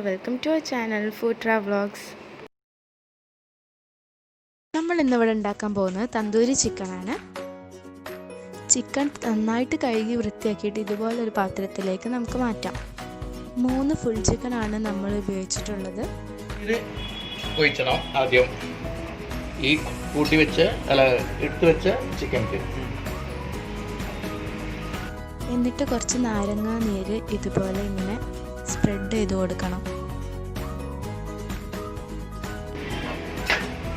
welcome to our channel Food Vlogs. നമ്മൾ ഇന്നിവിടെ ഉണ്ടാക്കാൻ പോകുന്നത് തന്തൂരി ചിക്കൻ ആണ്. ചിക്കൻ നന്നായിട്ട് കഴുകി വൃത്തിയാക്കിയിട്ട് ഇതുപോലെ ഒരു പാത്രത്തിലേക്ക് നമുക്ക് മാറ്റാം. 3 ഫുൾ ചിക്കൻ ആണ് നമ്മൾ ഉപയോഗിച്ചിട്ടുള്ളത്. ഇത് ഒഴിച്ചണം ആദ്യം ഈ കൂട്ടി വെച്ച് എടുത്തു വെച്ച ചിക്കൻ. എന്നിട്ട് കുറച്ച് നാരങ്ങ നീര് ഇതുപോലെ ഇങ്ങനെ സ്പ്രെഡ് ചെയ്ത് കൊടുക്കണം.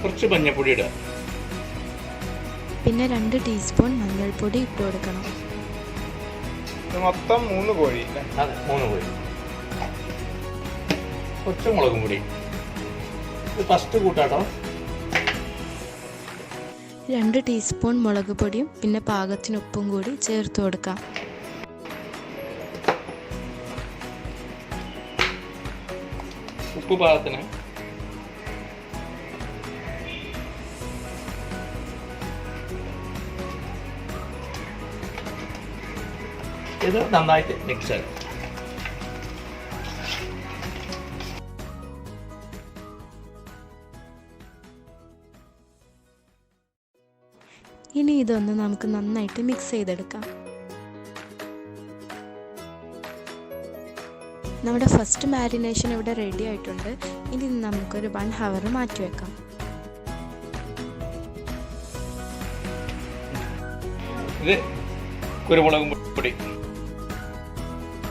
കുറച്ച് മഞ്ഞൾപ്പൊടി ഇടുക. പിന്നെ 2 ടീസ്പൂൺ മഞ്ഞൾപ്പൊടി ഇട്ട് കൊടുക്കണം. മൊത്തം 3 കോഴി. അതെ, 3 കോഴി. കുറച്ച് മുളകും പൊടി. ഇത് ഫസ്റ്റ് കൂട്ടാട്ടോ. 2 ടീസ്പൂൺ മുളക് പൊടിയും പിന്നെ പാകത്തിന് ഉപ്പും കൂടി ചേർത്ത് കൊടുക്കാം. ഉപ്പ് പാകത്തിന്. ഇത് നന്നായിട്ട് മിക്സ് ആകും. ഇനി ഇതൊന്ന് നമുക്ക് നന്നായിട്ട് മിക്സ് ചെയ്തെടുക്കാം. നമ്മുടെ ഫസ്റ്റ് മാരിനേഷൻ ഇവിടെ റെഡി ആയിട്ടുണ്ട്. ഇനി നമുക്കൊരു 1 hour മാറ്റി വെക്കാം. ഇത് കുരുമുളകും പൊടി.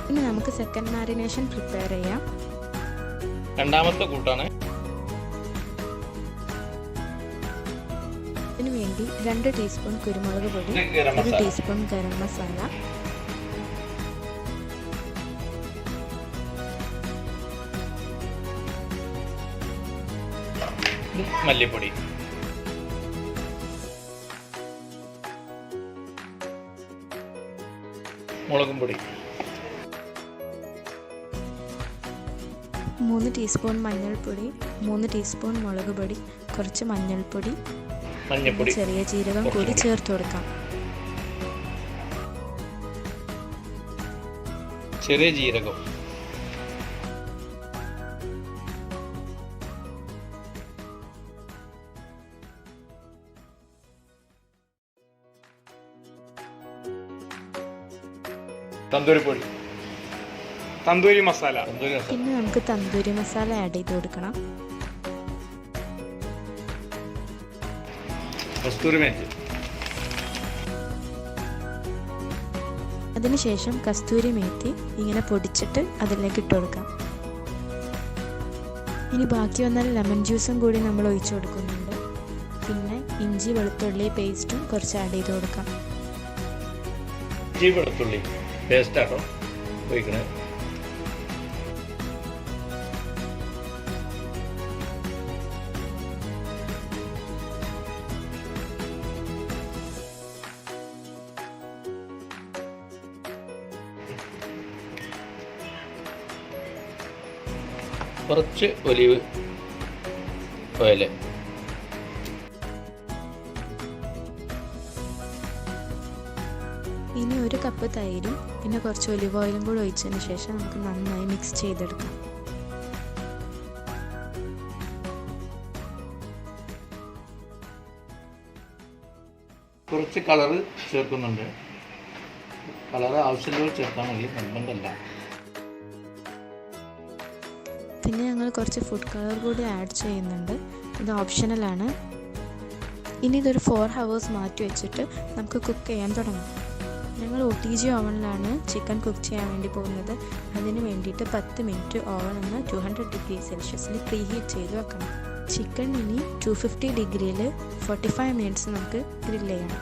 ഇനി നമുക്ക് സെക്കൻഡ് മാരിനേഷൻ പ്രിപ്പയർ ചെയ്യാം. രണ്ടാമത്തെ കൂട്ടാണ്. ഇതിനു വേണ്ടി 2 ടീസ്പൂൺ കുരുമുളക് പൊടി, 1 ടീസ്പൂൺ ഗരം മസാല, മല്ലിപ്പൊടി, മുളകും പൊടി, 3 ടീസ്പൂൺ മഞ്ഞൾപ്പൊടി, 3 ടീസ്പൂൺ മുളക് പൊടി, കുറച്ച് മഞ്ഞൾപ്പൊടി, ചെറിയ ജീരകം കൂടി ചേർത്ത് കൊടുക്കാം. ചെറിയ ജീരകം, തന്തൂരി പൊടി, തന്തൂരി മസാല. പിന്നെ നമുക്ക് തന്തൂരി മസാല ആഡ് ചെയ്ത് കൊടുക്കണം. കസ്തൂരി മേത്തി. അതിനുശേഷം കസ്തൂരി മേത്തി ഇങ്ങനെ പൊടിച്ചിട്ട് അതിലേക്ക് ഇട്ട് കൊടുക്കാം. ഇനി ബാക്കി വന്നാൽ ലെമൺ ജ്യൂസും കൂടി നമ്മൾ ഒഴിച്ചു കൊടുക്കുന്നുണ്ട്. പിന്നെ ഇഞ്ചി വെളുത്തുള്ളി പേസ്റ്റും കുറച്ച് ആഡ് ചെയ്ത് കൊടുക്കാം. ഇഞ്ചി വെളുത്തുള്ളി പേസ്റ്റ് ആട്ടോ ഒഴിക്കണേ. കുറച്ച് ഒലിവ് ഓയിൽ. ഇനി 1 കപ്പ് തൈരും പിന്നെ കുറച്ച് ഒലിവ് ഓയിലും കൂടി ഒഴിച്ചതിന് ശേഷം നമുക്ക് നന്നായി മിക്സ് ചെയ്തെടുക്കാം. കുറച്ച് കളറ് ചേർക്കുന്നുണ്ട്. കളറ് ആവശ്യമുള്ളവർ ചേർത്താൽ മതി, നിർബന്ധമല്ല. പിന്നെ ഞങ്ങൾ കുറച്ച് ഫുഡ് കളർ കൂടി ആഡ് ചെയ്യുന്നുണ്ട്. ഇത് ഓപ്ഷണലാണ്. ഇനി ഇതൊരു 4 hours മാറ്റി വെച്ചിട്ട് നമുക്ക് കുക്ക് ചെയ്യാൻ തുടങ്ങാം. ഞങ്ങൾ OTG ഓവനിലാണ് ചിക്കൻ കുക്ക് ചെയ്യാൻ വേണ്ടി പോകുന്നത്. അതിന് വേണ്ടിയിട്ട് 10 മിനിറ്റ് ഓവൻ ഒന്ന് 200 ഡിഗ്രി സെൽഷ്യസിൽ പ്രീ ഹീറ്റ് ചെയ്ത് വെക്കണം. ചിക്കൻ ഇനി 250 ഡിഗ്രിയിൽ 45 മിനിറ്റ്സ് നമുക്ക് ഗ്രില്ല് ചെയ്യണം.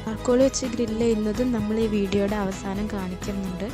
ചാർക്കോൾ വെച്ച് ഗ്രില്ല് ചെയ്യുന്നതും നമ്മൾ ഈ വീഡിയോയുടെ അവസാനം കാണിക്കുന്നുണ്ട്.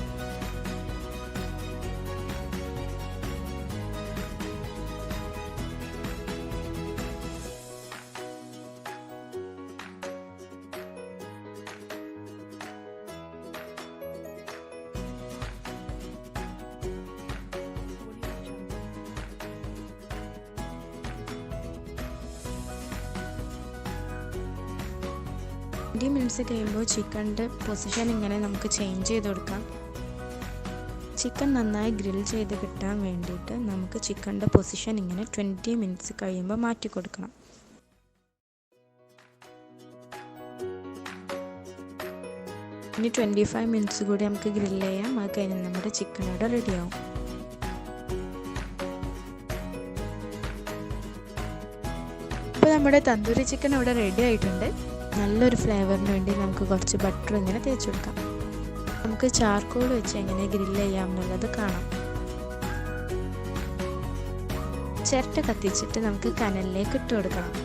20 മിനിറ്റ്സ് കഴിയുമ്പോൾ ചിക്കൻ്റെ പൊസിഷൻ ഇങ്ങനെ നമുക്ക് ചേഞ്ച് ചെയ്ത് കൊടുക്കാം. ചിക്കൻ നന്നായി ഗ്രിൽ ചെയ്ത് കിട്ടാൻ വേണ്ടിയിട്ട് നമുക്ക് ചിക്കൻ്റെ പൊസിഷൻ ഇങ്ങനെ 20 മിനിറ്റ്സ് കഴിയുമ്പോൾ മാറ്റി കൊടുക്കണം. ഇനി 25 മിനിറ്റ്സ് കൂടി നമുക്ക് ഗ്രിൽ ചെയ്യാം. അത് കഴിഞ്ഞ് നമ്മുടെ ചിക്കൻ ഇവിടെ റെഡിയാവും. ഇപ്പോൾ നമ്മുടെ തന്തൂരി ചിക്കൻ ഇവിടെ റെഡി ആയിട്ടുണ്ട്. നല്ലൊരു ഫ്ലേവറിന് വേണ്ടി നമുക്ക് കുറച്ച് ബട്ടർ ഇങ്ങനെ തേച്ച് കൊടുക്കാം. നമുക്ക് ചാർക്കോൾ വെച്ച് എങ്ങനെ ഗ്രില്ല് ചെയ്യാം എന്നുള്ളത് കാണാം. ചിരട്ട കത്തിച്ചിട്ട് നമുക്ക് കനലിലേക്ക് ഇട്ട് കൊടുക്കണം.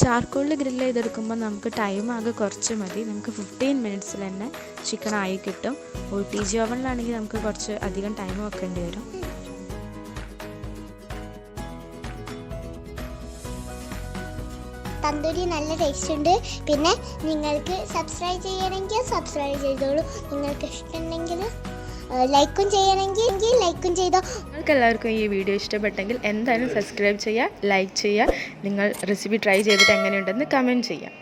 ചാർക്കോളിൽ ഗ്രില്ല് ചെയ്തെടുക്കുമ്പോൾ നമുക്ക് ടൈം ആകെ കുറച്ച് മതി. നമുക്ക് 15 മിനിറ്റ്സിൽ തന്നെ ചിക്കൻ ആയി കിട്ടും. OTG ഓവനിലാണെങ്കിൽ നമുക്ക് കുറച്ച് അധികം ടൈം വെക്കേണ്ടി വരും. തന്തൂരി നല്ല ടേസ്റ്റ് ഉണ്ട്. പിന്നെ നിങ്ങൾക്ക് സബ്സ്ക്രൈബ് ചെയ്യണമെങ്കിൽ സബ്സ്ക്രൈബ് ചെയ്തോളൂ. നിങ്ങൾക്ക് ഇഷ്ടമുണ്ടെങ്കിൽ ലൈക്കും ചെയ്യണമെങ്കിൽ ലൈക്കും ചെയ്തോ. നിങ്ങൾക്ക് എല്ലാവർക്കും ഈ വീഡിയോ ഇഷ്ടപ്പെട്ടെങ്കിൽ എന്തായാലും സബ്സ്ക്രൈബ് ചെയ്യുക, ലൈക്ക് ചെയ്യുക. നിങ്ങൾ റെസിപ്പി ട്രൈ ചെയ്തിട്ട് എങ്ങനെയുണ്ടെന്ന് കമൻറ്റ് ചെയ്യുക.